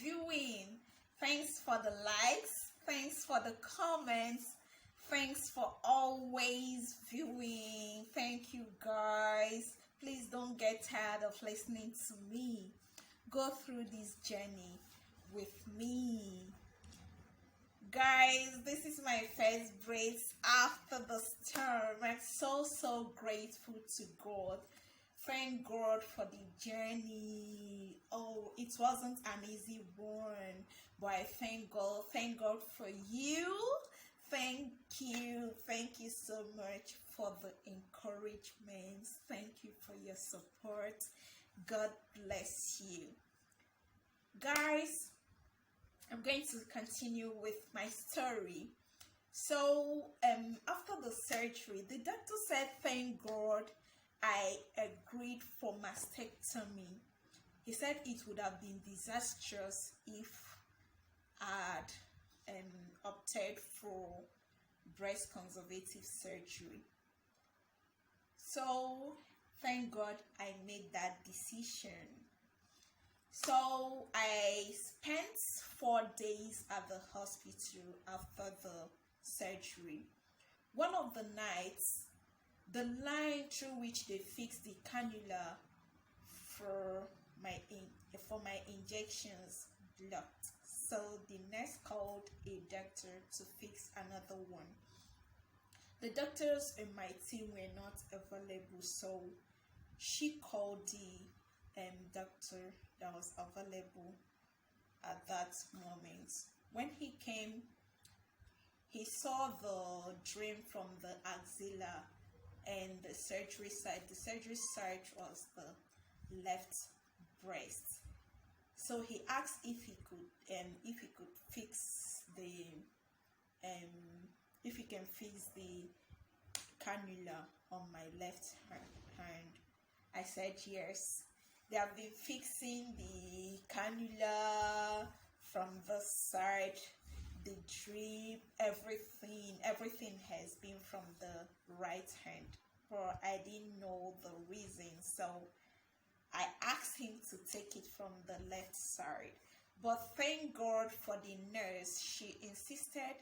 viewing. Thanks for the likes. Thanks for the comments. Thanks for always viewing. Thank you, guys. Please don't get tired of listening to me. Go through this journey with me. Guys, this is my first brace after the storm. I'm so grateful to God. Thank God for the journey. Oh, it wasn't an easy one, but I thank God. Thank God for you. Thank you so much for the encouragement. Thank you for your support. God bless you. Guys, I'm going to continue with my story. So after the surgery, the doctor said, thank God I agreed for mastectomy. He said it would have been disastrous if I had opted for breast conservative surgery. So thank God I made that decision. So I spent 4 days at the hospital after the surgery. One of the nights, the line through which they fixed the cannula for my injections blocked. So the nurse called a doctor to fix another one. The doctors in my team were not available, so she called the doctor that was available at that moment. When he came, he saw the drain from the axilla and the surgery side. The surgery side was the left breast. So he asked if he could fix the if he can fix the cannula on my left hand. I said yes. They have been fixing the cannula from the side, the drip, everything has been from the right hand, but I didn't know the reason, so I asked him to take it from the left side. But thank God for the nurse. She insisted.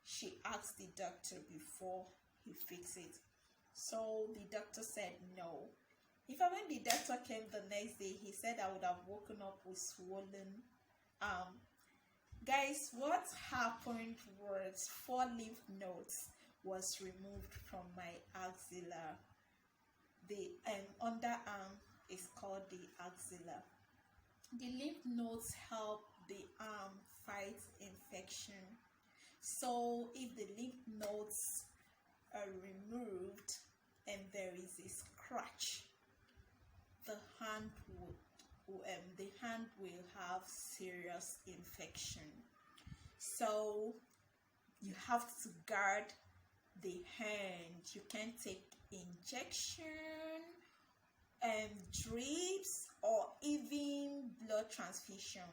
She asked the doctor before he fixed it. So the doctor said no. When the doctor came the next day, he said I would have woken up with swollen arm. Guys, what happened was 4 lymph nodes was removed from my axilla. The underarm is called the axilla. The lymph nodes help the arm fight infection. So if the lymph nodes are removed and there is a scratch, the hand will have serious infection. So you have to guard the hand. You can't take injection, drips, or even blood transfusion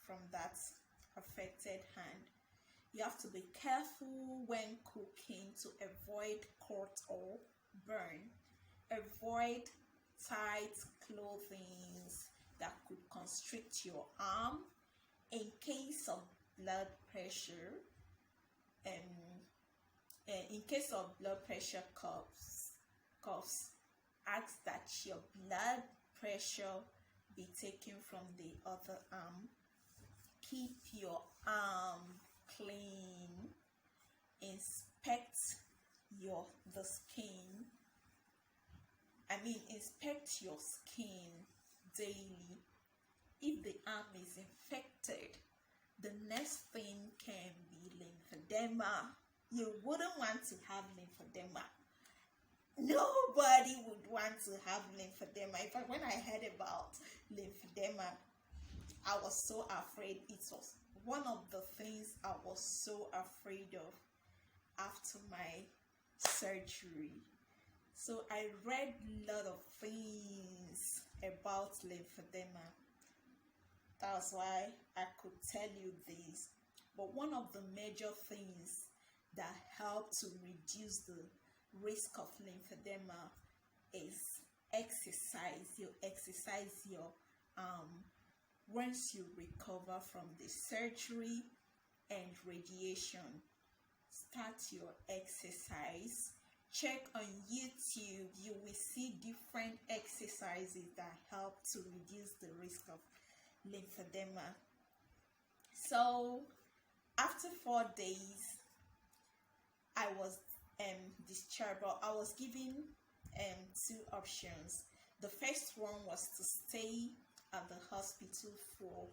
from that affected hand. You have to be careful when cooking to avoid cut or burn. Avoid tight clothing that could constrict your arm. In case of blood pressure, cuffs, ask that your blood pressure be taken from the other arm. Keep your arm clean. Inspect inspect your skin daily. If the arm is infected, the next thing can be lymphedema. You wouldn't want to have lymphedema. Nobody would want to have lymphedema. In fact, when I heard about lymphedema, I was so afraid. It was one of the things I was so afraid of after my surgery. So I read a lot of things about lymphedema. That's why I could tell you this. But one of the major things that help to reduce the risk of lymphedema is exercise. You exercise your once you recover from the surgery and radiation, start your exercise. Check on YouTube, you will see different exercises that help to reduce the risk of lymphedema. So after 4 days, I was discharged, but I was given two options. The first one was to stay at the hospital for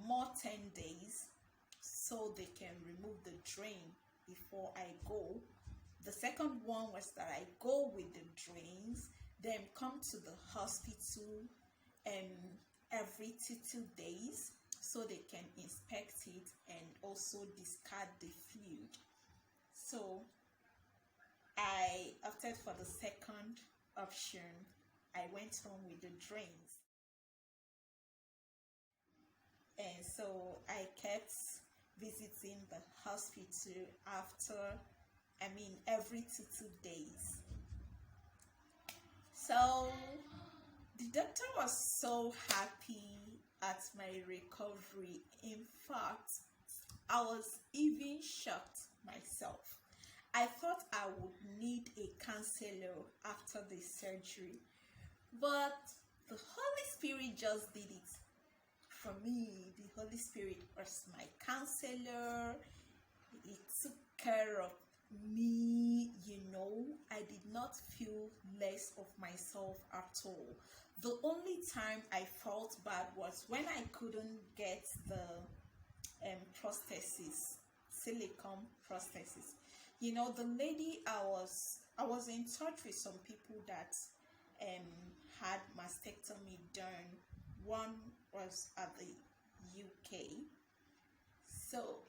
more 10 days so they can remove the drain before I go. The second one was that I go with the drains, then come to the hospital every 2 days so they can inspect it and also discard the fluid. So I opted for the second option. I went home with the drains. And so I kept visiting the hospital every 2 days. So the doctor was so happy at my recovery. In fact, I was even shocked myself. I thought I would need a counselor after the surgery, but the Holy Spirit just did it for me. The Holy Spirit was my counselor. He took care of me. I did not feel less of myself at all. The only time I felt bad was when I couldn't get the prosthesis, silicone prosthesis. The lady I was in touch with some people that had mastectomy done. One was at the UK, so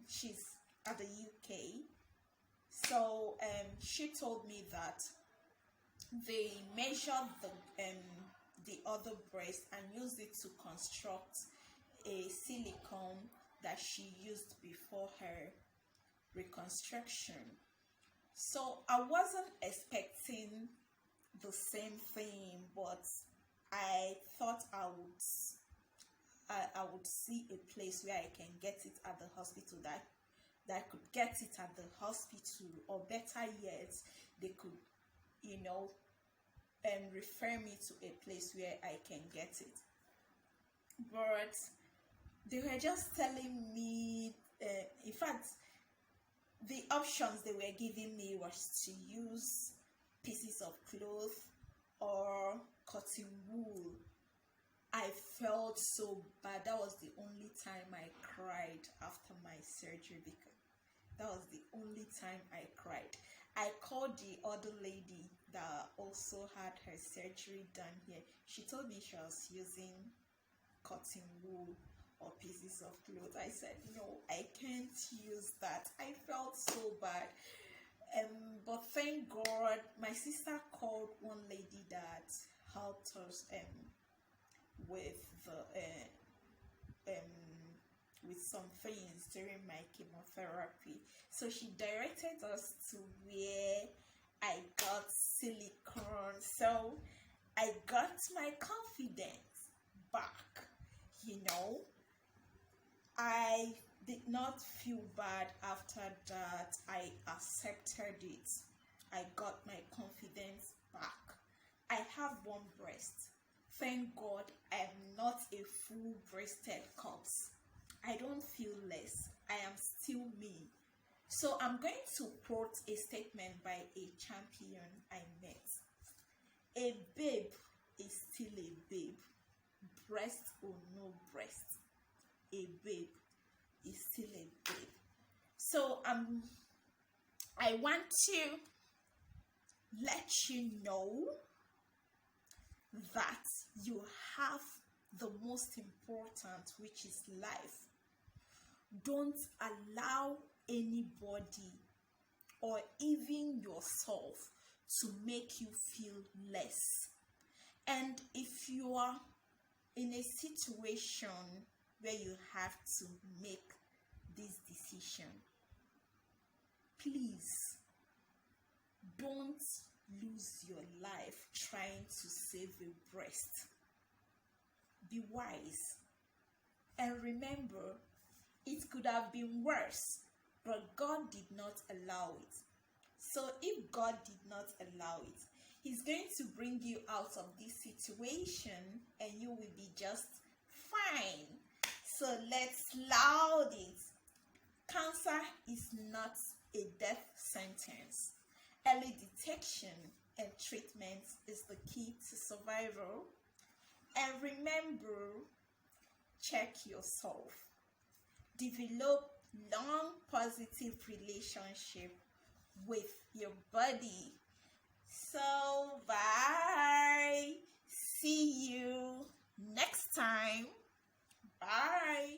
she's at the UK. So she told me that they measured the other breast and used it to construct a silicone that she used before her reconstruction. So I wasn't expecting the same thing, but I thought I would see a place where I can get it at the hospital, that I could get it at the hospital, or better yet, they could refer me to a place where I can get it. But they were just telling me, in fact, the options they were giving me was to use pieces of cloth or cotton wool. I felt so bad. That was the only time I cried after my surgery, because that was the only time I cried. I called the other lady that also had her surgery done here. She told me she was using cotton wool or pieces of cloth. I said, no, I can't use that. I felt so bad. But thank God, my sister called one lady that helped us with some things during my chemotherapy. So she directed us to where I got silicone. So I got my confidence back. I did not feel bad after that. I accepted it. I got my confidence back. I have one breast. Thank God I'm not a full-breasted corpse. I don't feel less. I am still me. So I'm going to quote a statement by a champion I met. A babe is still a babe. Breast or no breast, a babe is still a babe. So I want to let you know that you have the most important, which is life. Don't allow anybody or even yourself to make you feel less. And if you are in a situation where you have to make this decision, please don't lose your life trying to save a breast. be wise. And remember, it could have been worse, but God did not allow it. So if God did not allow it, He's going to bring you out of this situation and you will be just fine. So let's laud it. Cancer is not a death sentence. Early detection and treatment is the key to survival. And remember, check yourself. Develop long positive relationship with your body. So bye. See you next time. Bye.